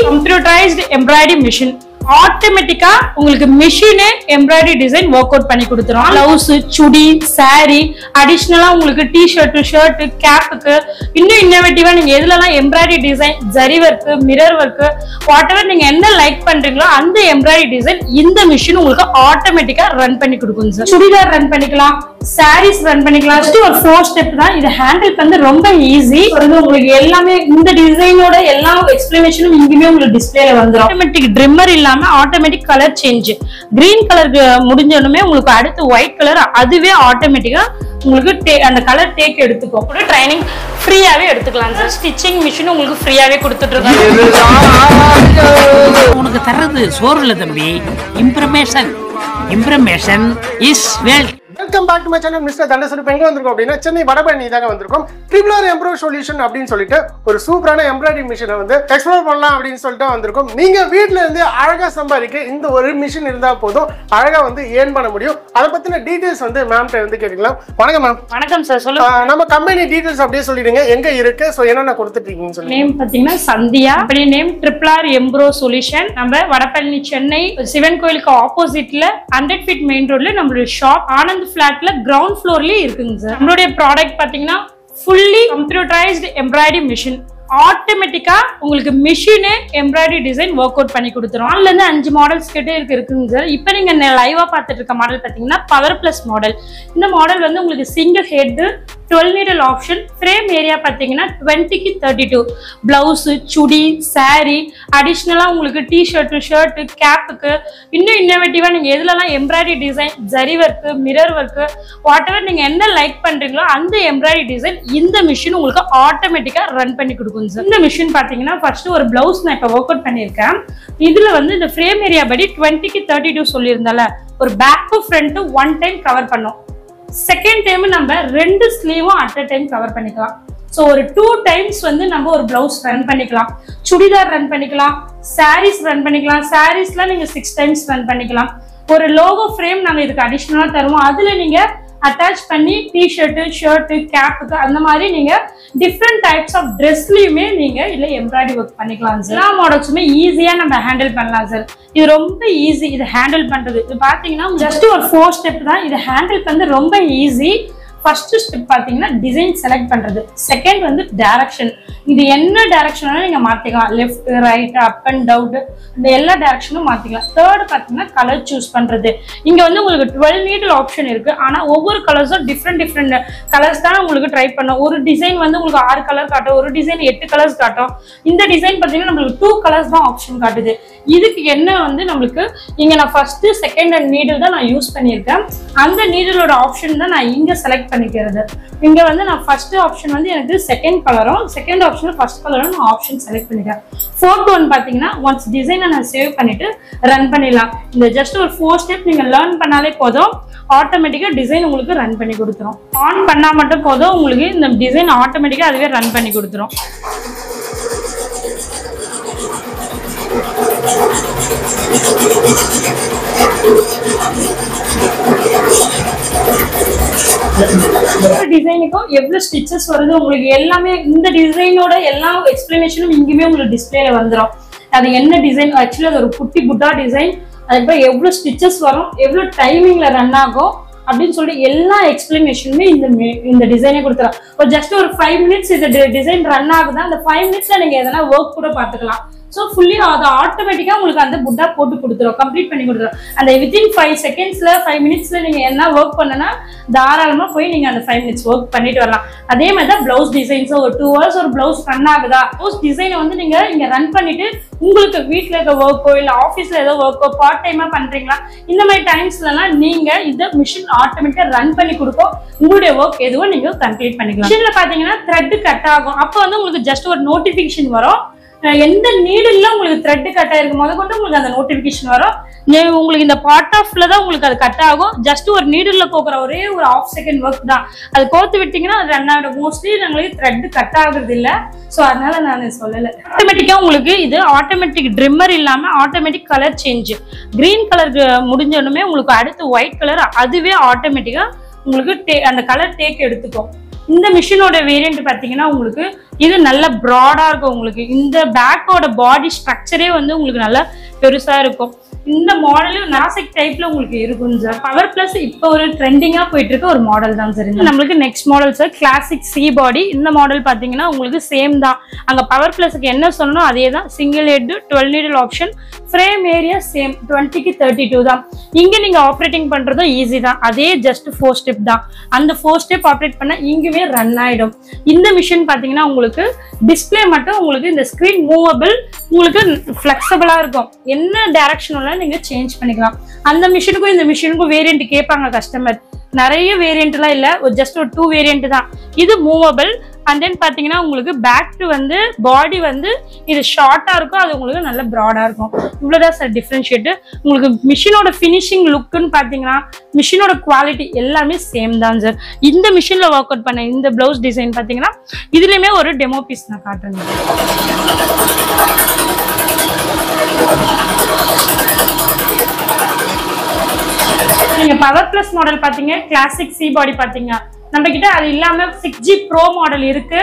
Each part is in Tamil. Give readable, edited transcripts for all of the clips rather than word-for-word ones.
computerized embroidery machine. ஆட்டோமேட்டிக்கா உங்களுக்கு மிஷினே எம்ப்ராய்டரி டிசைன் ஒர்க் அவுட் பண்ணி கொடுத்துரும். பிளவுஸ், சுடி, சாரி, அடிஷனலா உங்களுக்கு டி-ஷர்ட், ஷர்ட், கேப்புக்கு இன்னும் இன்னோவேட்டிவா நீங்க எதுலலாம் embroidery design, zari work, mirror work, whatever நீங்க என்ன லைக் பண்றீங்களோ அந்த எம்ப்ராய்டரி டிசைன் இந்த மிஷின் உங்களுக்கு ஆட்டோமேட்டிக்கா ரன் பண்ணி கொடுக்கும் சார். சுடிதார் ரன் பண்ணிக்கலாம், சாரீஸ் ரன் பண்ணிக்கலாம். ஒரு 4 ஸ்டெப் தான். இது ஹேண்டில் பண்ண ரொம்ப ஈஸி. உங்களுக்கு எல்லாமே இந்த டிசைனோட எல்லா எக்ஸ்பிளனேஷனும் இங்கேயுமே உங்களுக்கு டிஸ்பிளேல வந்துடும். ஆட்டோமேட்டிக் ட்ரிம்மர் இல்லாம automatic colour change. Green colour முடிஞ்சோடனே உங்களுக்கு அடுத்து ஒயிட் கலர் அதுவே ஆட்டோமேட்டிக்கா உங்களுக்கு அந்த கலர் டேக் எடுத்துக்கும். கூட ட்ரைனிங் ஃப்ரீயாவே எடுத்துக்கலாம் சார். ஸ்டிச்சிங் மிஷின் உங்களுக்கு ஃப்ரீயாவே கொடுத்துட்டு இருக்காங்க. உனக்கு தரது சோறு இல்ல தம்பி, information is wealth. Welcome back to my channel mister Thandasari. எங்க வந்திருக்கோம் அப்படின்னா சென்னை வடபழனி தாங்க வந்திருக்கோம். ட்ரிபிள் எம்ப்ரோ சொல்யூஷன் அப்படின்னு சொல்லிட்டு ஒரு சூப்பரான எம்ப்ராய்டரி மிஷினை வந்து எக்ஸ்ப்ளோர் பண்ணலாம் அப்படின்னு சொல்லிட்டு வந்திருக்கோம். நீங்க வீட்டுல இருந்து அழகா சம்பாதிக்க இந்த ஒரு மிஷின் இருந்தா போதும், அழகா வந்து ஏர்ன் பண்ண முடியும். அதை பத்தின டீடைல்ஸ் வந்து மேம்கிட்ட வந்து கேட்கலாம். வணக்கம் மேம். வணக்கம் சார், சொல்லுங்க. நம்ம கம்பெனி டீடைல்ஸ் அப்படியே சொல்லிடுங்க, எங்க இருக்கு, சோ என்னென்ன கொடுத்துட்டு இருக்கீங்கன்னு சொல்லி. நேம் பாத்தீங்கன்னா சந்தியா, அப்படி நேம் ட்ரிபிள் எம்ப்ரோ சொல்யூஷன். நம்ம வடபழனி சென்னை சிவன் கோயிலுக்கு ஆப்போசிட்ல 100 feet மெயின் ரோட்ல நம்மளுடைய ஷாப் ஆனந்த் பிளாட்ல கிரவுண்ட் ஃப்ளோர்லயே இருக்குங்க சார். நம்மளுடைய ப்ராடக்ட் பாத்தீங்கன்னா ஃபுல்லி கம்ப்யூட்டரைஸ்டு எம்ப்ராய்டரி மிஷின். ஆட்டோமேட்டிக்கா உங்களுக்கு மிஷினே எம்ப்ராய்டரி டிசைன் ஒர்க் அவுட் பண்ணி கொடுத்துரும். 4ல இருந்து 5 மாடல்ஸ் கிட்டே இருக்குங்க சார். இப்போ நீங்க லைவா பார்த்துட்டு இருக்க மாடல் பாத்தீங்கன்னா பவர் பிளஸ் மாடல். இந்த மாடல் வந்து உங்களுக்கு single head 12 needle option. Frame area பாத்தீங்கன்னா 20க்கு 32. பிளவுஸ், சுடி, சாரி, அடிஷனலா உங்களுக்கு டி-ஷர்ட், ஷர்ட், கேப்புக்கு இன்னும் இன்னோவேட்டிவா நீங்க எதுலலாம் embroidery design, zari work, mirror work, whatever நீங்க என்ன லைக் பண்றீங்களோ அந்த எம்ப்ராய்டரி டிசைன் இந்த மிஷின் உங்களுக்கு ஆட்டோமேட்டிக்கா ரன் பண்ணி கொடுக்கும் சார். இந்த மிஷின் பாத்தீங்கன்னா ஃபர்ஸ்ட் ஒரு பிளவுஸ் நான் இப்ப ஒர்க் அவுட் பண்ணிருக்கேன். இதுல வந்து இந்த ஃப்ரேம் ஏரியா படி 20க்கு 32 சொல்லியிருந்தால ஒரு back to front 1 time cover பண்ணோம். செகண்ட் டைம் நம்ம 2 ஸ்லீவும் அட் அ டைம் கவர் பண்ணிக்கலாம். ஸோ ஒரு 2 times வந்து நம்ம ஒரு பிளவுஸ் ரன் பண்ணிக்கலாம், சுடிதார் ரன் பண்ணிக்கலாம், சாரீஸ் ரன் பண்ணிக்கலாம். சாரீஸ்ல நீங்க 6 times ரன் பண்ணிக்கலாம். ஒரு லோகோ ஃப்ரேம் நாங்க இதுக்கு அடிஷனலா தருவோம். அதுல நீங்க அட்டாச் பண்ணி டி-ஷர்ட், ஷர்ட், கேப்புக்கு அந்த மாதிரி நீங்க டிஃப்ரெண்ட் டைப்ஸ் ஆஃப் ட்ரெஸ்லயுமே நீங்க இல்ல எம்ப்ராய்டரி ஒர்க் பண்ணிக்கலாம் சார். எல்லா மாடல்ஸுமே ஈஸியா நம்ம ஹேண்டில் பண்ணலாம் சார். இது ரொம்ப ஈஸி இது ஹேண்டில் பண்றது. இது பாத்தீங்கன்னா ஜஸ்ட் ஒரு 4 ஸ்டெப் தான். இது ஹேண்டில் பண்ணது ரொம்ப ஈஸி. ஃபர்ஸ்ட் ஸ்டெப் பாத்தீங்கன்னா டிசைன் செலக்ட் பண்றது. செகண்ட் வந்து டைரக்ஷன். இது என்ன டைரக்ஷன் நீங்க மாத்திக்கலாம், left, right, up and down, இந்த எல்லா டைரக்ஷனும் மாத்திக்கலாம். தேர்ட் பாத்தீங்கன்னா கலர் சூஸ் பண்றது. இங்க வந்து உங்களுக்கு 12 needle ஆப்ஷன் இருக்கு. ஆனா ஒவ்வொரு கலர்ஸும் டிஃப்ரெண்ட் கலர்ஸ் தான் உங்களுக்கு ட்ரை பண்ணும். ஒரு டிசைன் வந்து உங்களுக்கு 6 கலர் காட்டும், ஒரு டிசைன் 8 கலர்ஸ் காட்டும். இந்த டிசைன் பாத்தீங்கன்னா நம்மளுக்கு 2 கலர்ஸ் தான் ஆப்ஷன் காட்டுது. இதுக்கு என்ன வந்து நம்மளுக்கு இங்க நான் ஃபர்ஸ்ட் செகண்ட் அண்ட் நீடில் தான் நான் யூஸ் பண்ணியிருக்கேன். அந்த நீடிலோட ஆப்ஷன் தான் நான் இங்க செலக்ட் பண்ணிக்கிறது. இங்க வந்து நான் ஃபர்ஸ்ட் ஆப்ஷன் வந்து எனக்கு செகண்ட் கலரும், செகண்ட் ஆப்ஷன்ல ஃபர்ஸ்ட் கலரும் நான் ஆப்ஷன் செலக்ட் பண்ணிக்கிறேன். ஃபோர்த் ஒன் பாத்தீங்கன்னா ஒன்ஸ் டிசைனை நான் சேவ் பண்ணிட்டு ரன் பண்ணிடலாம். இந்த ஜஸ்ட் ஒரு 4 ஸ்டெப் நீங்க லேர்ன் பண்ணாலே போதும், ஆட்டோமேட்டிக்கா டிசைன் உங்களுக்கு ரன் பண்ணி கொடுத்துரும். ஆன் பண்ணா மட்டும் போதும், உங்களுக்கு இந்த டிசைன் ஆட்டோமேட்டிக்கா அதுவே ரன் பண்ணி கொடுத்துரும். டிசைனுக்கும் எவ்வளவு ஸ்டிச்சஸ் வருது உங்களுக்கு எல்லாமே இந்த டிசைனோட எல்லா எக்ஸ்பிளனேஷனும் இங்கேயுமே உங்களுக்கு டிஸ்பிளேல வந்துடும். அது என்ன டிசைன், ஆக்சுவலி அது ஒரு குட்டி புட்டா டிசைன், அதுக்கப்புறம் எவ்வளவு ஸ்டிச்சஸ் வரும், எவ்வளவு டைமிங்ல ரன் ஆகும் அப்படின்னு சொல்லிட்டு எல்லா எக்ஸ்பிளனேஷனுமே இந்த டிசைனே கொடுத்துரும். ஒரு ஜஸ்ட் ஒரு 5 minutes இந்த டிசைன் ரன் ஆகுது. அந்த 5 minutesல நீங்க எதனா ஒர்க் கூட பார்த்துக்கலாம். ஸோ ஃபுல்லி அது ஆட்டோமேட்டிக்காக உங்களுக்கு அந்த புட்டா போட்டு கொடுத்துரும், கம்ப்ளீட் பண்ணி கொடுத்துரும். அந்த வித்தின் 5 secondsல 5 minutesல நீங்கள் என்ன ஒர்க் பண்ணனா தாராளமாக போய் நீங்கள் அந்த 5 minutes ஒர்க் பண்ணிட்டு வரலாம். அதே மாதிரி தான் பிளவுஸ் டிசைன்ஸோ ஒரு 2 hours ஒரு பிளவுஸ் ரன் ஆகுதா, பிளவுஸ் டிசைனை வந்து நீங்கள் இங்கே ரன் பண்ணிட்டு உங்களுக்கு வீட்டில் இருக்க ஒர்க்கோ இல்லை ஆஃபீஸில் ஏதோ ஒர்க்கோ பார்ட் டைமாக பண்ணுறீங்களா, இந்த மாதிரி டைம்ஸ்லாம் நீங்கள் இந்த மிஷின் ஆட்டோமேட்டிக்காக ரன் பண்ணி கொடுக்கும். உங்களுடைய ஒர்க் எதுவும் நீங்கள் கம்ப்ளீட் பண்ணிக்கலாம். மிஷினில் பார்த்தீங்கன்னா த்ரெட் கட் ஆகும். அப்போ வந்து உங்களுக்கு ஜஸ்ட் ஒரு நோட்டிஃபிகேஷன் வரும். எந்த நீடில் உங்களுக்கு த்ரெட் கட் ஆயிருக்கும் போது கொண்டு உங்களுக்கு அந்த நோட்டிஃபிகேஷன் வரும். உங்களுக்கு இந்த பார்ட் ஆஃப்ல தான் உங்களுக்கு அது கட் ஆகும். ஜஸ்ட் ஒரு நீடில் போக்குற ஒரே ஒரு 1/2 second ஒர்க் தான். அது கோர்த்து விட்டீங்கன்னா அது ரன் ஆகிடும். மோஸ்ட்லி நம்மளுக்கு த்ரெட் கட் ஆகுறது இல்லை. ஸோ அதனால நான் சொல்லலை. ஆட்டோமேட்டிக்காக உங்களுக்கு இது ஆட்டோமேட்டிக் ட்ரிம்மர் இல்லாமல் automatic colour change. Green colour முடிஞ்சோடனே உங்களுக்கு அடுத்து ஒயிட் கலர் அதுவே ஆட்டோமேட்டிக்காக உங்களுக்கு அந்த கலர் டேக் எடுத்துக்கும். இந்த மிஷினோட வேரியன்ட் பாத்தீங்கன்னா உங்களுக்கு இது நல்ல ப்ராடா இருக்கும். உங்களுக்கு இந்த பேக்கோட பாடி ஸ்ட்ரக்சரே வந்து உங்களுக்கு நல்லா பெருசா இருக்கும். இந்த மாடல் நாசிக் டைப்ல உங்களுக்கு இருக்கும் சார். பவர் பிளஸ் இப்போ ஒரு ட்ரெண்டிங்கா போயிட்டு இருக்க ஒரு மாடல் தான் சார். நம்மளுக்கு next model sir classic C body. இந்த மாடல் பாத்தீங்கன்னா உங்களுக்கு சேம் தான். அங்க பவர் பிளஸ்க்கு என்ன சொல்லணும் அதே தான். Single head 12 needle option. Frame area same 20க்கு 32 தான். இங்க நீங்க ஆப்ரேட்டிங் பண்றதும் ஈஸி தான். அதே ஜஸ்ட் 4 ஸ்டெப் தான். அந்த 4 ஸ்டெப் ஆப்ரேட் பண்ணா இங்கவே ரன் ஆயிடும். இந்த மிஷின் பாத்தீங்கன்னா உங்களுக்கு டிஸ்பிளே மட்டும் உங்களுக்கு இந்த ஸ்கிரீன் மூவபிள், உங்களுக்கு ஃபிளெக்சிபிளா இருக்கும். என்ன டைரக்ஷன்ல நீங்க சேஞ்ச் பண்ணிக்கலாம். அந்த மிஷினுக்கும் இந்த மிஷினுக்கும் வேரியன்ட் கேட்பாங்க கஸ்டமர். நிறைய வேரியன்ட் எல்லாம் இல்ல, ஜஸ்ட் ஒரு 2 வேரியன்ட் தான். இது மூவபிள் அண்ட் தென் பாத்தீங்கன்னா உங்களுக்கு பேக் டு வந்து பாடி வந்து இது ஷார்ட்டா இருக்கும், அது உங்களுக்கு நல்ல ப்ராடா இருக்கும். இவ்வளவுதான் சார் டிஃபரன்ஷியேட். உங்களுக்கு மிஷினோட ஃபினிஷிங் லுக்குன்னு பாத்தீங்கன்னா மிஷினோட குவாலிட்டி எல்லாமே சேம் தான் சார். இந்த மிஷின்ல ஒர்க் அவுட் பண்ண இந்த பிளவுஸ் டிசைன் பாத்தீங்கன்னா இதுலயுமே ஒரு டெமோ பீஸ் நான் காட்டுறேன். நீங்க பவர் பிளஸ் மாடல் பாத்தீங்க, கிளாசிக் சி பாடி பாத்தீங்க நம்ம கிட்ட. அது இல்லாம 6G ப்ரோ மாடல் இருக்கு.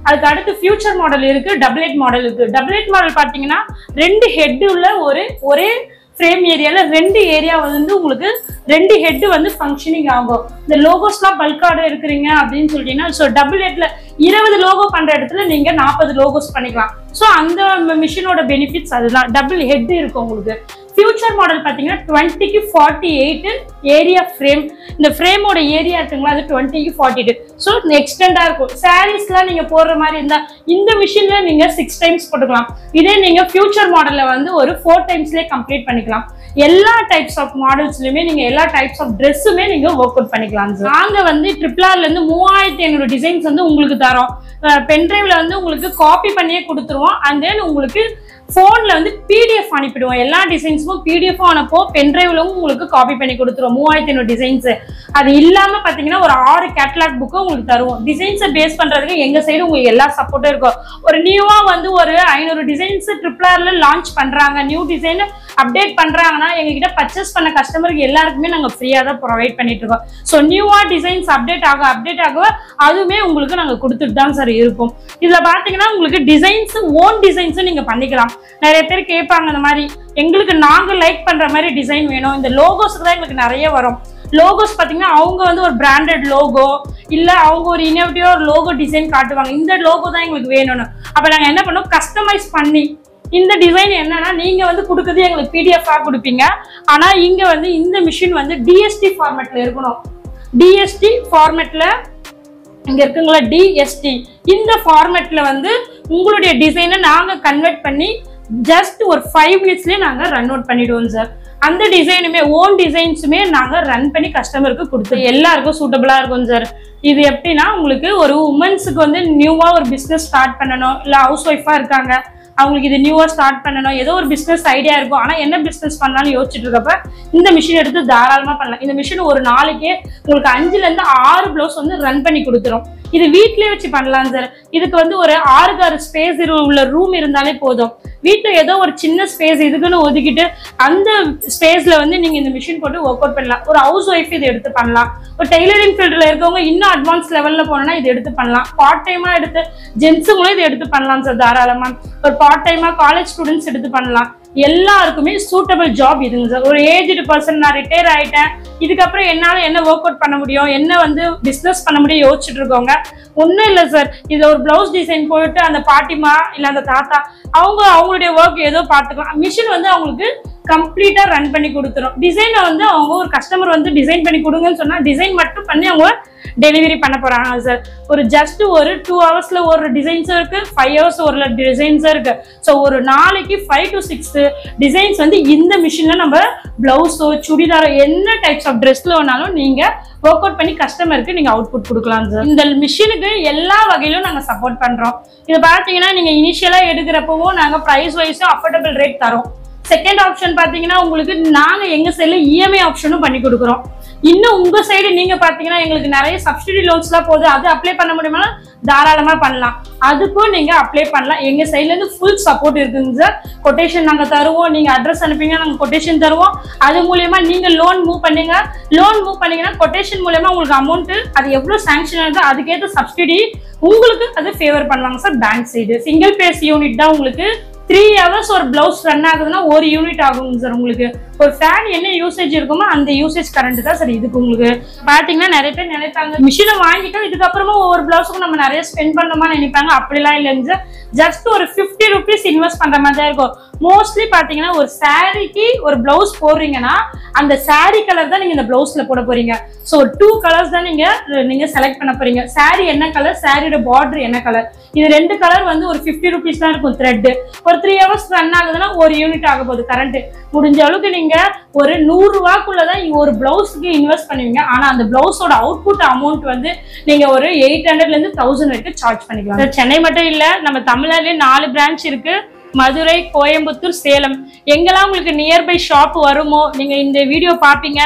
அதுக்கு அடுத்து ஃபியூச்சர் மாடல் இருக்கு, டபுள் எட் மாடல் இருக்கு. டபுள் எட் மாடல் பாத்தீங்கன்னா 2 ஹெட் உள்ள ஒரே ஃப்ரேம் ஏரியால 2 ஏரியா வந்து உங்களுக்கு 2 ஹெட் வந்து ஃபங்க்ஷனிங் ஆகும். இந்த லோகோஸ்லாம் பல்கார்டு இருக்கிறீங்க அப்படின்னு சொல்லிட்டீங்கன்னா ஸோ டபுள் ஹெட்ல 20 லோகோ பண்ற இடத்துல நீங்க 40 லோகோஸ் பண்ணிக்கலாம். ஸோ அந்த மிஷினோட பெனிஃபிட்ஸ் அதுதான். டபுள் ஹெட் இருக்கும் உங்களுக்கு. ஃபியூச்சர் மாடல் பாத்தீங்கன்னா 20க்கு 48 ஏரியா ஃப்ரேம். இந்த ஃப்ரேமோட ஏரியா இருக்குங்களா அது 20க்கு 48. ஸோ எக்ஸ்டெண்டா இருக்கும். சாரீஸ்லாம் நீங்க போடுற மாதிரி இருந்தா இந்த மிஷின்ல நீங்க 6 டைம்ஸ் போட்டுக்கலாம். இதே நீங்க ஃபியூச்சர் மாடல்ல வந்து ஒரு 4 டைம்ஸ்லயே கம்ப்ளீட் பண்ணிக்கலாம். எல்லா டைப்ஸ் ஆஃப் மாடல்ஸ்லயுமே நீங்க எல்லா டைப்ஸ் ஆஃப் ட்ரெஸ்ஸுமே நீங்க ஒர்க் அவுட் பண்ணிக்கலாம். நாங்க வந்து ட்ரிபிள்ஆர்ல இருந்து 3500 டிசைன்ஸ் வந்து உங்களுக்கு தரோம். பென்ட்ரைவ்ல வந்து உங்களுக்கு காப்பி பண்ணியே கொடுத்துருவோம். அண்ட் தென் உங்களுக்கு போன்ல வந்து PDF அனுப்பிடுவோம். எல்லா டிசைன்ஸும் PDF அனுப்போ பென்ட்ரைவ்ல உங்களுக்கு காப்பி பண்ணி கொடுத்துருவோம். 3500 டிசைன்ஸ். அது இல்லாம பாத்தீங்கன்னா ஒரு 6 கேட்டலாக் புக்கும் உங்களுக்கு தருவோம். டிசைன்ஸை பேஸ் பண்றதுக்கு எங்க சைடு உங்களுக்கு எல்லா சப்போர்ட்டும் இருக்கும். ஒரு நியூவா வந்து ஒரு 500 டிசைன்ஸ் ட்ரிபிள்ஆர்ல லான்ச் பண்றாங்க, நியூ டிசைன் அப்டேட் பண்றாங்கன்னா எங்ககிட்ட பர்ச்சேஸ் பண்ண கஸ்டமருக்கு எல்லாருக்குமே நாங்க ஃப்ரீயா தான் ப்ரொவைட் பண்ணிட்டு இருக்கோம். ஸோ நியூவா டிசைன்ஸ் அப்டேட் ஆக அதுவுமே உங்களுக்கு நாங்க கொடுத்துட்டு தான் சார் இருக்கும். இதுல பாத்தீங்கன்னா உங்களுக்கு டிசைன்ஸ் ஓன் டிசைன்ஸும் நீங்க பண்ணிக்கலாம். நிறைய பேர் கேட்பாங்க இந்த மாதிரி எங்களுக்கு நாங்க லைக் பண்ற மாதிரி டிசைன் வேணும். இந்த லோகோஸ்க்கு தான் எங்களுக்கு நிறைய வரும். லோகோஸ் பாத்தீங்கன்னா அவங்க வந்து ஒரு பிராண்டட் லோகோ இல்ல அவங்க ஒரு இனோவேட்டிவா ஒரு லோகோ டிசைன் காட்டுவாங்க. இந்த லோகோ தான் எங்களுக்கு வேணும்னு. அப்ப நாங்க என்ன பண்ணோம், கஸ்டமைஸ் பண்ணி இந்த டிசைன் என்னன்னா நீங்க வந்து கொடுக்குறது எங்களுக்கு PDF கொடுப்பீங்க. ஆனா இங்க வந்து இந்த மிஷின் வந்து DST ஃபார்மேட்ல இருக்கணும். DST ஃபார்மேட்ல இங்க இருக்குங்களா DST, இந்த ஃபார்மேட்ல வந்து உங்களுடைய டிசைனை நாங்க கன்வெர்ட் பண்ணி ஜஸ்ட் ஒரு 5 மினிட்ஸ்லயே நாங்க ரன் அவுட் பண்ணிடுவோம் சார். அந்த டிசைனுமே ஓன் டிசைன்ஸுமே நாங்க ரன் பண்ணி கஸ்டமருக்கு கொடுத்து எல்லாருக்கும் சூட்டபிளா இருக்கும் சார். இது எப்படின்னா உங்களுக்கு ஒரு உமன்ஸுக்கு வந்து நியூவா ஒரு பிசினஸ் ஸ்டார்ட் பண்ணணும், இல்ல ஹவுஸ் ஒய்ஃபா இருக்காங்க அவங்களுக்கு இது நியூவா ஸ்டார்ட் பண்ணணும், ஏதோ ஒரு பிசினஸ் ஐடியா இருக்கும் ஆனா என்ன பிசினஸ் பண்ணாலும் யோசிச்சுட்டு இருக்கப்ப இந்த மிஷின் எடுத்து தாராளமா பண்ணலாம். இந்த மிஷின் ஒரு நாளைக்கே உங்களுக்கு 5ல இருந்து 6 பிளவுஸ் வந்து ரன் பண்ணி கொடுத்துரும். இது வீட்லயே வச்சு பண்ணலாம் சார். இதுக்கு வந்து ஒரு 6 ஸ்பேஸ் உள்ள ரூம் இருந்தாலே போதும். வீட்டுல ஏதோ ஒரு சின்ன ஸ்பேஸ் இதுக்குன்னு ஒதுக்கிட்டு அந்த ஸ்பேஸ்ல வந்து நீங்க இந்த மிஷின் போட்டு ஒர்க் அவுட் பண்ணலாம். ஒரு ஹவுஸ் ஒய்ஃப் இது எடுத்து பண்ணலாம். ஒரு டெய்லரிங் ஃபீல்ட்ல இருக்கவங்க இன்னும் அட்வான்ஸ் லெவல்ல போனோம்னா இது எடுத்து பண்ணலாம். பார்ட் டைமா எடுத்து ஜென்ஸுங்களும் இது எடுத்து பண்ணலாம் சார் தாராளமா. ஒரு பார்ட் டைமா காலேஜ் ஸ்டூடெண்ட்ஸ் எடுத்து பண்ணலாம். எல்லாருக்குமே சூட்டபிள் ஜாப் இதுங்க சார். ஒரு ஏஜ்டு பர்சன், நான் ரிட்டையர் ஆயிட்டேன், இதுக்கப்புறம் என்னால என்ன ஒர்க் அவுட் பண்ண முடியும், என்ன வந்து பிசினஸ் பண்ண முடியும் யோசிச்சுட்டு இருக்கோங்க. ஒன்றும் இல்லை சார். இது ஒரு பிளவுஸ் டிசைன் போயிட்டு அந்த பாட்டிமா இல்லை அந்த தாத்தா அவங்களுடைய ஒர்க் ஏதோ பார்த்துக்கலாம். மிஷின் வந்து அவங்களுக்கு கம்ப்ளீட்டா ரன் பண்ணி கொடுத்துரும். டிசைனை வந்து அவங்க ஒரு கஸ்டமர் வந்து டிசைன் பண்ணி கொடுங்கன்னு சொன்னா டிசைன் மட்டும் பண்ணி அவங்க டெலிவரி பண்ண போறாங்க சார். ஒரு ஜஸ்ட் ஒரு 2 ஹவர்ஸ்ல ஒரு டிசைன்ஸும் இருக்கு, 5 ஹவர்ஸ் ஒரு டிசைன்ஸும் இருக்கு. ஸோ ஒரு நாளைக்கு 5 to 6 டிசைன்ஸ் வந்து இந்த மிஷின்ல நம்ம பிளவுஸோ சுடிதாரோ என்ன டைப்ஸ் ஆஃப் ட்ரெஸ்ல வேணாலும் நீங்க ஒர்க் அவுட் பண்ணி கஸ்டமருக்கு நீங்க அவுட்புட் கொடுக்கலாம் சார். இந்த மிஷினுக்கு எல்லா வகையிலும் நாங்க சப்போர்ட் பண்றோம். இது பாத்தீங்கன்னா நீங்க இனிஷியலா எடுக்கிறப்பவும் நாங்க பிரைஸ் வைஸும் அஃபோர்டபிள் ரேட் தரோம். செகண்ட் ஆப்ஷன் பாத்தீங்கன்னா உங்களுக்கு நாங்க எங்க சைடுல EMI ஆப்ஷனும் பண்ணி கொடுக்குறோம். இன்னும் உங்க சைடு நீங்க பாத்தீங்கன்னா எங்களுக்கு நிறைய சப்சிடி லோன்ஸ் எல்லாம் போகுது, அது அப்ளை பண்ண முடியுமா தாராளமா பண்ணலாம். அதுக்கும் நீங்க அப்ளை பண்ணலாம். எங்க சைட்ல இருந்து ஃபுல் சப்போர்ட் இருக்குங்க சார். கொட்டேஷன் நாங்க தருவோம். நீங்க அட்ரஸ் அனுப்பிங்க, நாங்க கொட்டேஷன் தருவோம். அது மூலியமா நீங்க லோன் மூவ் பண்ணீங்கன்னா கொட்டேஷன் மூலமா உங்களுக்கு அமௌண்ட் அது எவ்வளவு சாங்ஷன் ஆகுது அதுக்கேற்ற சப்சிடி உங்களுக்கு அது ஃபேவர் பண்ணுவாங்க sir. Bank side single phase unit தான் உங்களுக்கு 3 hours ஒரு பிளவுஸ் ரன் ஆகுதுன்னா 1 யூனிட் ஆகுங்க சார். உங்களுக்கு ஒரு ஃபேன் என்ன யூசேஜ் இருக்குமோ அந்த யூசேஜ் கரண்ட் தான் சார் இதுக்கு. உங்களுக்கு பாத்தீங்கன்னா நிறைய பேர் நினைப்பாங்க மிஷினை வாங்கிட்டோம் இதுக்கப்புறமா ஒவ்வொரு பிளவுஸுக்கும் நம்ம நிறைய ஸ்பெண்ட் பண்ணணுமா நினைப்பாங்க. அப்படிலாம் இல்லைங்க சார். ஜஸ்ட் ஒரு 50 rupees இன்வெஸ்ட் பண்ற மாதிரி தான் இருக்கும். மோஸ்ட்லி பாத்தீங்கன்னா ஒரு சாரிக்கு ஒரு பிளவுஸ் போடுறீங்கன்னா அந்த சாரி கலர் தான் நீங்க இந்த பிளவுஸ்ல போட போறீங்க. ஸோ 2 கலர்ஸ் தான் நீங்க செலக்ட் பண்ண போறீங்க. சாரி என்ன கலர், சாரியோட பார்டர் என்ன கலர், இது 2 கலர் வந்து ஒரு 50 rupees தான் இருக்கும் த்ரெட். ஒரு 3 hours ரன் ஆகுதுன்னா 1 யூனிட் ஆக போகுது கரண்ட். முடிஞ்ச அளவுக்கு நீங்க ஒரு 100 ரூபாய்க்குள்ளதான் ஒரு பிளவுஸ்க்கு இன்வெஸ்ட் பண்ணுவீங்க. ஆனா அந்த பிளவுஸோட அவுட்புட் அமௌண்ட் வந்து நீங்க ஒரு 800 இருந்து 1000 வரைக்கும் சார்ஜ் பண்ணிக்கலாம். சென்னை மட்டும் இல்ல, நம்ம தமிழ்நாட்டிலே 4 பிரான்ச் இருக்கு. மதுரை, கோயம்புத்தூர், சேலம். எங்கெல்லாம் உங்களுக்கு நியர்பை ஷாப் வருமோ நீங்க இந்த வீடியோ பாப்பீங்க.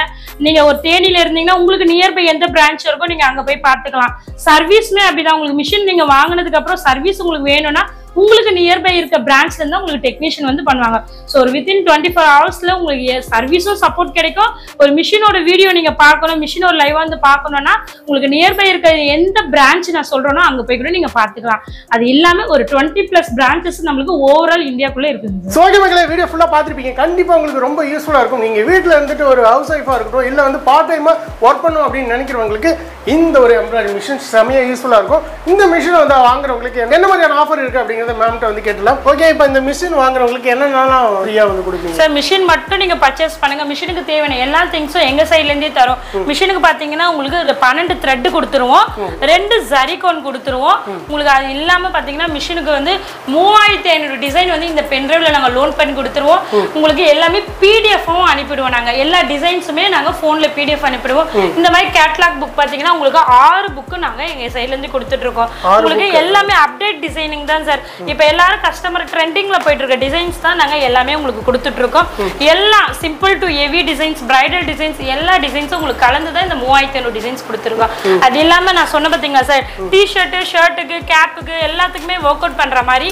நீங்க ஒரு தேனியில இருந்தீங்கன்னா உங்களுக்கு நியர்பை எந்த பிரான்ச் இருக்கோ நீங்க அங்க போய் பார்த்துக்கலாம். சர்வீஸ்மே அப்படிதான். உங்களுக்கு மிஷின் நீங்க வாங்கினதுக்கு அப்புறம் சர்வீஸ் உங்களுக்கு வேணும்னா உங்களுக்கு நியர்பை இருக்க பிரான்ச்ல இருந்தா உங்களுக்கு டெக்னீஷியன் வந்து பண்ணுவாங்க. ஸோ ஒரு வித்தின் 24 ஹவர்ஸ்ல உங்களுக்கு சர்வீஸும் சப்போர்ட் கிடைக்கும். ஒரு மிஷினோட வீடியோ நீங்க பார்க்கணும், மிஷினோட லைவா வந்து பார்க்கணும்னா உங்களுக்கு நியர்பை இருக்க எந்த பிரான்ச் நான் சொல்றேனோ அங்க போய் கூட நீங்க பார்த்துக்கலாம். அது இல்லாம ஒரு 20+ பிரான்ச்சஸ் நம்மளுக்கு ஓவரால் இந்தியாக்குள்ள இருக்குது. சோகி மக்களே, வீடியோ ஃபுல்லா பார்த்துருப்பீங்க. கண்டிப்பா உங்களுக்கு ரொம்ப யூஸ்ஃபுல்லா இருக்கும். நீங்க வீட்டுல இருந்துட்டு ஒரு ஹவுஸ் ஒய்ஃபா இருக்கட்டும், இல்ல வந்து பார்ட் டைமா ஒர்க் பண்ணணும் அப்படின்னு நினைக்கிறவங்களுக்கு இந்த ஒரு எம்ப்ராய்டரி மிஷின் செமையா யூஸ்ஃபுல்லா இருக்கும். இந்த மிஷினை வந்து வாங்குறவங்களுக்கு என்ன மாதிரியான ஆஃபர் இருக்கு அப்படிங்கிறது மேம்கிட்ட வந்து கேட்டலாம். ஓகே, இப்போ இந்த மிஷின் வாங்குறவங்களுக்கு என்னென்னலாம் ஃப்ரீயா வந்து கொடுப்பீங்க சார்? மிஷின் மட்டும் நீங்க பர்ச்சேஸ் பண்ணுங்க. மிஷினுக்கு தேவையான எல்லா திங்ஸும் எங்க சைட்ல இருந்தே தரோம். மிஷினுக்கு பாத்தீங்கன்னா உங்களுக்கு 12 த்ரெட் கொடுத்துருவோம், 2 ஜரிகோன் கொடுத்துருவோம். உங்களுக்கு அது இல்லாம பாத்தீங்கன்னா மிஷினுக்கு வந்து 3500 டிசைன் வந்து இந்த பென்ட்ரைவ்ல நாங்க லோன் பண்ணி கொடுத்துருவோம். உங்களுக்கு எல்லாமே பிடிஎஃப்பும் அனுப்பிடுவோம். நாங்க எல்லா டிசைன்ஸுமே நாங்க போன்ல பிடிஎஃப் அனுப்பிடுவோம். இந்த மாதிரி கேட்லாக் புக் பாத்தீங்கன்னா உங்களுக்கு 6 புக்கு நாங்க எங்க சைட்ல இருந்து கொடுத்துட்டு இருக்கோம். உங்களுக்கு எல்லாமே அப்டேட் டிசைனிங் தான் சார். இப்ப எல்லாரும் கஸ்டமர் ட்ரெண்டிங்ல போயிட்டு இருக்க டிசைன்ஸ் தான் நாங்க எல்லாமே உங்களுக்கு கொடுத்துட்டு இருக்கோம். எல்லாம் simple to heavy designs, bridal designs, எல்லா டிசைன்ஸும் உங்களுக்கு கலந்து தான் இந்த 3500 டிசைன்ஸ் கொடுத்துருக்கோம். அது இல்லாம நான் சொன்ன பாத்தீங்களா சார், டிஷர்ட், ஷர்ட்டுக்கு, கேப்புக்கு எல்லாத்துக்குமே ஒர்க் அவுட் பண்ற மாதிரி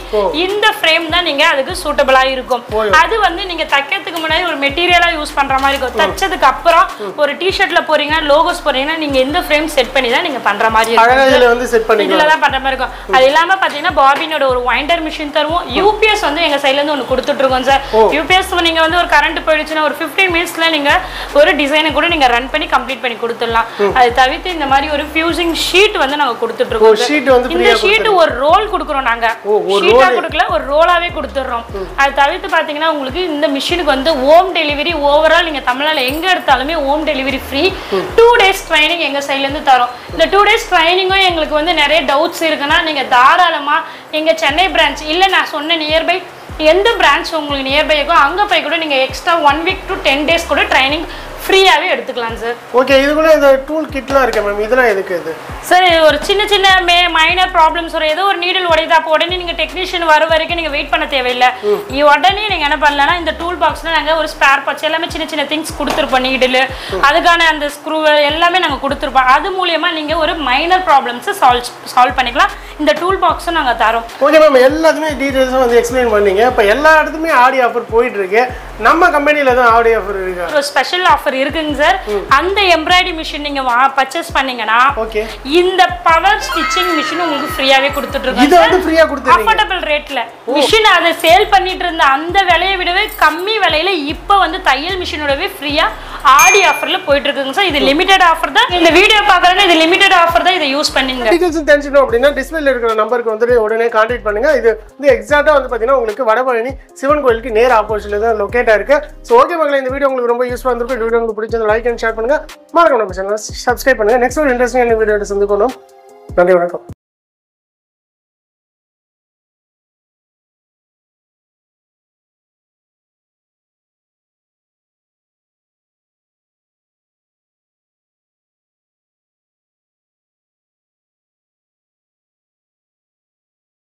இந்த ஃப்ரேம் தான் நீங்க அதுக்கு சூட்டபிளா இருக்கும். அது வந்து நீங்க தைக்கிறதுக்கு முன்னாடி ஒரு மெட்டீரியலா யூஸ் பண்ற மாதிரி இருக்கும். தைச்சதுக்கு அப்புறம் ஒரு டிஷர்ட்ல போறீங்க, லோகோஸ் போறீங்கன்னா நீங்க இந்த ஃப்ரேம் செட் பண்ணி தான் நீங்க பண்ற மாதிரி இருக்கும். இதுல தான் பண்ற மாதிரி இருக்கும். அது இல்லாம பாத்தீங்கன்னா பாபினோட ஒரு வைண்டர் மிஷின் தருவோம். யூபிஎஸ் வந்து எங்க சைட்ல இருந்து ஒன்னு கொடுத்துட்டு இருக்கோம் சார். யூபிஎஸ் நீங்க வந்து ஒரு கரண்ட் போயிடுச்சுன்னா ஒரு 15 மினிட்ஸ்ல நீங்க ஒரு டிசைனை கூட நீங்க ரன் பண்ணி கம்ப்ளீட் பண்ணி கொடுத்துடலாம். அது தவிர்த்து இந்த மாதிரி ஒரு ஃபியூசிங் ஷீட் வந்து நாங்க கொடுத்துட்டு இருக்கோம். இந்த ஷீட் ஒரு ரோல் கொடுக்குறோம். நாங்க ஷீட்டா கொடுக்கல, ஒரு ரோலாவே கொடுத்துடுறோம். அது தவிர்த்து பாத்தீங்கன்னா உங்களுக்கு இந்த மிஷினுக்கு வந்து ஹோம் டெலிவரி ஓவரால் நீங்க தமிழ்நாட்டில் எங்க எடுத்தாலுமே home delivery free. 2 days training எங்க சைட்ல இருந்து தரோம். இந்த 2 days ட்ரைனிங்கும் எங்களுக்கு வந்து நிறைய டவுட்ஸ் இருக்குன்னா நீங்க தாராளமா எங்க சென்னை பிரான்ச் இல்ல நான் சொன்ன நியர்பை எந்த பிரான்ச் உங்களுக்கு நியர்பை இருக்கோ அங்க போய் கூட நீங்க எக்ஸ்ட்ரா 1 week to 10 days கூட ட்ரைனிங் ஃப்ரீயாவே எடுத்துக்கலாம் சார். ஓகே, இது கூட இந்த டூல் கிட்லாம் இருக்கு மேம், இதெல்லாம் எதுக்கு இது? சார் ஒரு சின்ன மைனர் ப்ராப்ளம்ஸ் வரும். ஏதோ ஒரு நீடில் உடையுதா, அப்போ உடனே நீங்க டெக்னீஷியன் வர வரைக்கும் நீங்க வெயிட் பண்ண தேவையில்லை. உடனே நீங்க என்ன பண்ணலன்னா இந்த டூல் பாக்ஸ்ல நாங்க ஒரு ஸ்பேர் பார்ட்ஸ் எல்லாமே சின்ன திங்ஸ் கொடுத்துருப்போம். நீடில் அதுக்கான அந்த ஸ்க்ரூ எல்லாமே நாங்க கொடுத்துருப்போம். அது மூலியமா நீங்க ஒரு மைனர் ப்ராப்ளம்ஸ் சால்வ் பண்ணிக்கலாம். இந்த டூல் பாக்ஸும் நாங்க தரோம். ஓகே மேம், எல்லாத்துமே டீடைல்ஸும் வந்து எக்ஸ்பிளைன் பண்ணீங்க. இப்போ எல்லா இடத்துமே ஆடி ஆஃபர் போயிட்டு இருக்கு. நம்ம கம்பெனில தான் ஆடி ஆஃபர் இருக்கு. ஒரு ஸ்பெஷல் ஆஃபர் இருக்குங்க சார். அந்த எம்ப்ராய்டரி மிஷின் நீங்க பர்ச்சேஸ் பண்ணீங்கன்னா இந்த பவர் ஸ்டிச்சிங் மிஷின் உங்களுக்கு ஃப்ரீயாவே கொடுத்துட்டு இருக்கோம். இது வந்து ஃப்ரீயா கொடுத்துறீங்க அஃபோர்டபிள் ரேட்ல. மிஷின் அதை சேல் பண்ணிட்டு இருந்த அந்த விலையை விடவே கம்மி விலையில இப்போ வந்து தையல் மிஷினோடவே ஃப்ரீயா ஆடி ஆஃபர்ல போயிட்டு இருக்குங்க சார். இது லிமிடெட் ஆஃபர் தான். இந்த வீடியோ பாக்குறேன்னா இது லிமிடெட் ஆஃபர் தான். இதை யூஸ் பண்ணுங்க. டீடைல்ஸ் தெரிஞ்சுக்கணும் அப்படின்னா டிஸ்பிளேல இருக்கிற நம்பருக்கு வந்து உடனே கான்டாக்ட் பண்ணுங்க. இது வந்து எக்ஸாக்ட்டா வந்து பாத்தீங்கன்னா உங்களுக்கு வடபழனி சிவன் கோயிலுக்கு நேர் ஆப்போசிட்ல தான் லொகேட் ஆயிருக்கு. சோ ஓகே மக்களே, இந்த வீடியோ உங்களுக்கு ரொம்ப யூஸ்ஃபுல்லா இருந்திருக்கும். இந்த வீடியோ உங்களுக்கு பிடிச்சது லைக் அண்ட் ஷேர் பண்ணுங்க. மறக்காம நம்ம சேனலை சப்ஸ்கிரைப் பண்ணுங்க. நெக்ஸ்ட் ஒரு இன்ட்ரெஸ்டிங்கான வீடியோட சந்திப்போம். நன்றி, வணக்கம்.